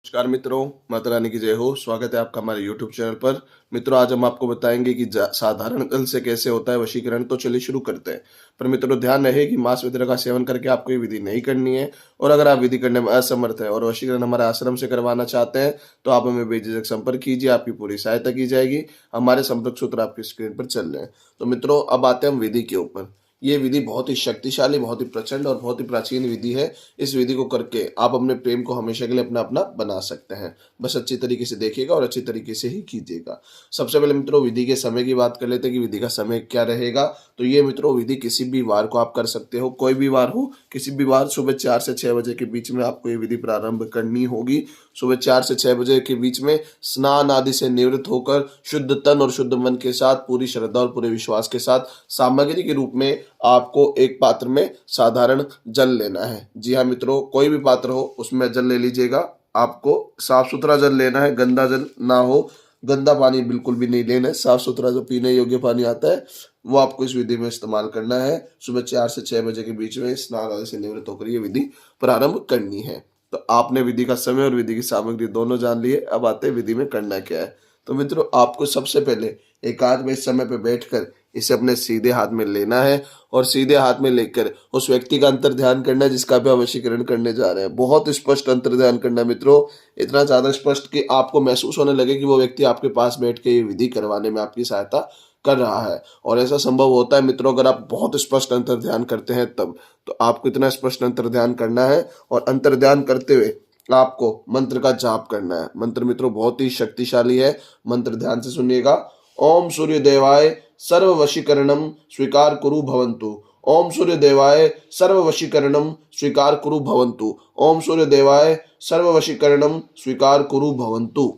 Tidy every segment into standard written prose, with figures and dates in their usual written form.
नमस्कार मित्रों, माता रानी की जय हो। स्वागत है आपका हमारे यूट्यूब चैनल पर। मित्रों, आज हम आपको बताएंगे कि साधारण जल से कैसे होता है वशीकरण। तो चलिए शुरू करते हैं। पर मित्रों, ध्यान रहे कि मांस वगैरह का सेवन करके आपको ये विधि नहीं करनी है। और अगर आप विधि करने में असमर्थ है और वशीकरण हमारे आश्रम से करवाना चाहते हैं तो आप हमें बेझिझक संपर्क कीजिए, आपकी पूरी सहायता की जाएगी। हमारे संपर्क सूत्र आपकी स्क्रीन पर चल रहे हैं। तो मित्रों, अब आते हैं हम विधि के ऊपर। ये विधि बहुत ही शक्तिशाली, बहुत ही प्रचंड और बहुत ही प्राचीन विधि है। इस विधि को करके आप अपने प्रेम को हमेशा के लिए अपना अपना बना सकते हैं। बस अच्छी तरीके से देखिएगा और अच्छी तरीके से ही कीजिएगा। सबसे पहले मित्रों, विधि के समय की बात कर लेते हैं कि विधि का समय क्या रहेगा। तो ये मित्रों, विधि किसी भी वार को आप कर सकते हो, कोई भी वार हो, किसी भी वार सुबह 4 से 6 बजे के बीच में आपको ये विधि प्रारंभ करनी होगी। सुबह 4 से 6 बजे के बीच में स्नान आदि से निवृत्त होकर शुद्ध तन और शुद्ध मन के साथ, पूरी श्रद्धा और पूरे विश्वास के साथ सामग्री के रूप में आपको एक पात्र में साधारण जल लेना है। जी हाँ मित्रों, कोई भी पात्र हो उसमें जल ले लीजिएगा। आपको साफ सुथरा जल लेना है, गंदा जल ना हो। गंदा पानी बिल्कुल भी नहीं लेना है। साफ सुथरा जो पीने योग्य पानी आता है वो आपको इस विधि में इस्तेमाल करना है। सुबह 4 से 6 बजे के बीच में स्नान आदि से निवृत्त होकर ये विधि प्रारंभ करनी है। तो आपने विधि का समय और विधि की सामग्री दोनों जान लिए। अब आते हैं विधि में करना क्या है। तो मित्रों, आपको सबसे पहले एकांत में इस समय पे बैठकर इसे अपने सीधे हाथ में लेना है और सीधे हाथ में लेकर उस व्यक्ति का अंतर ध्यान करना है जिसका भी वशीकरण करने जा रहे हैं। बहुत स्पष्ट अंतर ध्यान करना है मित्रों, इतना ज्यादा स्पष्ट कि आपको महसूस होने लगे कि वो व्यक्ति आपके पास बैठ के ये विधि करवाने में आपकी सहायता कर रहा है। और ऐसा संभव होता है मित्रों, अगर आप बहुत स्पष्ट अंतर ध्यान करते हैं तब। तो आपको इतना स्पष्ट अंतर ध्यान करना है और अंतर ध्यान करते हुए आपको मंत्र का जाप करना है। मंत्र मित्रों बहुत ही शक्तिशाली है। मंत्र ध्यान से सुनिएगा। ओम सूर्य देवाय सर्व वशीकरणम स्वीकार कुरु भवन्तु। ओम सूर्य देवाय सर्व वशीकरणम स्वीकार कुरु भवन्तु। ओम सूर्य देवाय सर्व वशीकरणम स्वीकार कुरु भवन्तु।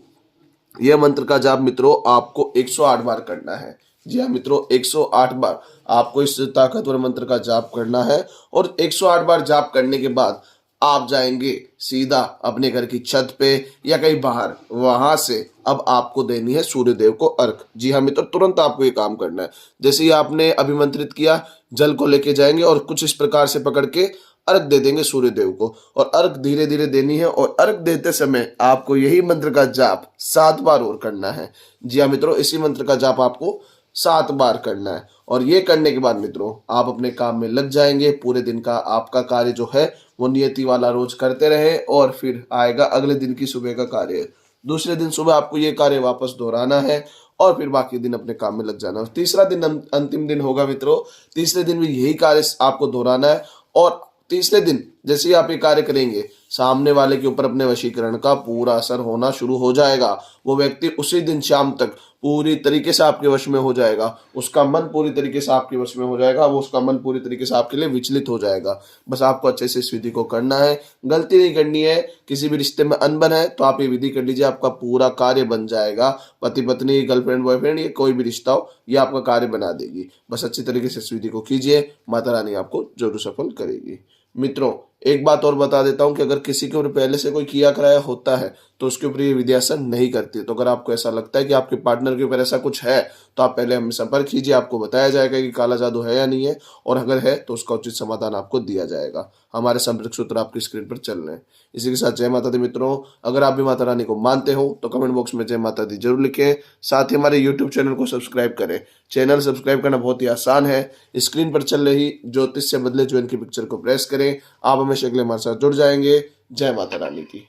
यह मंत्र का जाप मित्रों आपको 108 बार करना है। जी हाँ मित्रों, 108 बार आपको इस ताकतवर मंत्र का जाप करना है। और 108 बार जाप करने के बाद आप जाएंगे सीधा अपने घर की छत पे या कहीं बाहर। वहां से अब आपको देनी है सूर्य देव को अर्घ। जी हाँ मित्रों, तुरंत आपको ये काम करना है। जैसे ही आपने अभिमंत्रित किया, जल को लेके जाएंगे और कुछ इस प्रकार से पकड़ के अर्घ दे देंगे सूर्य देव को। और अर्घ धीरे धीरे देनी है और अर्घ देते समय आपको यही मंत्र का जाप 7 बार और करना है। जी हाँ मित्रों, इसी मंत्र का जाप आपको 7 बार करना है। और ये करने के बाद मित्रों आप अपने काम में लग जाएंगे। पूरे दिन का आपका कार्य जो है वो नियति वाला रोज करते रहे और फिर आएगा अगले दिन की सुबह का कार्य। दूसरे दिन सुबह आपको ये कार्य वापस दोहराना है और फिर बाकी दिन अपने काम में लग जाना है। तीसरा दिन अंतिम दिन होगा मित्रों। तीसरे दिन भी यही कार्य आपको दोहराना है। और तीसरे दिन जैसे ही आप ये कार्य करेंगे, सामने वाले के ऊपर अपने वशीकरण का पूरा असर होना शुरू हो जाएगा। वो व्यक्ति उसी दिन शाम तक पूरी तरीके से आपके वश में हो जाएगा। उसका मन पूरी तरीके से आपके वश में हो जाएगा। वो उसका मन पूरी तरीके से आपके लिए विचलित हो जाएगा। बस आपको अच्छे से इस विधि को करना है, गलती नहीं करनी है। किसी भी रिश्ते में अनबन है तो आप ये विधि कर लीजिए, आपका पूरा कार्य बन जाएगा। पति पत्नी, गर्लफ्रेंड बॉयफ्रेंड, ये कोई भी रिश्ता हो, ये आपका कार्य बना देगी। बस अच्छी तरीके से इस विधि को कीजिए, माता रानी आपको जरूर सफल करेगी। मित्रों, एक बात और बता देता हूं कि अगर किसी के ऊपर पहले से कोई किया कराया होता है तो उसके ऊपर ये विधि असर नहीं करती। तो अगर आपको ऐसा लगता है कि आपके पार्टनर के ऊपर ऐसा कुछ है तो आप पहले हमें संपर्क कीजिए। आपको बताया जाएगा कि काला जादू है या नहीं है, और अगर है तो उसका उचित समाधान आपको दिया जाएगा। हमारे संपर्क सूत्र आपकी स्क्रीन पर चल रहे हैं। इसी के साथ जय माता दी मित्रों। अगर आप भी माता रानी को मानते हो तो कमेंट बॉक्स में जय माता दी जरूर लिखें। साथ ही हमारे यूट्यूब चैनल को सब्सक्राइब करें। चैनल सब्सक्राइब करना बहुत ही आसान है। स्क्रीन पर चल रही ज्योतिष से बदले ज्वेल की पिक्चर को प्रेस करें। आप हमेशा के लिए हमारे साथ जुड़ जाएंगे। जय माता रानी की।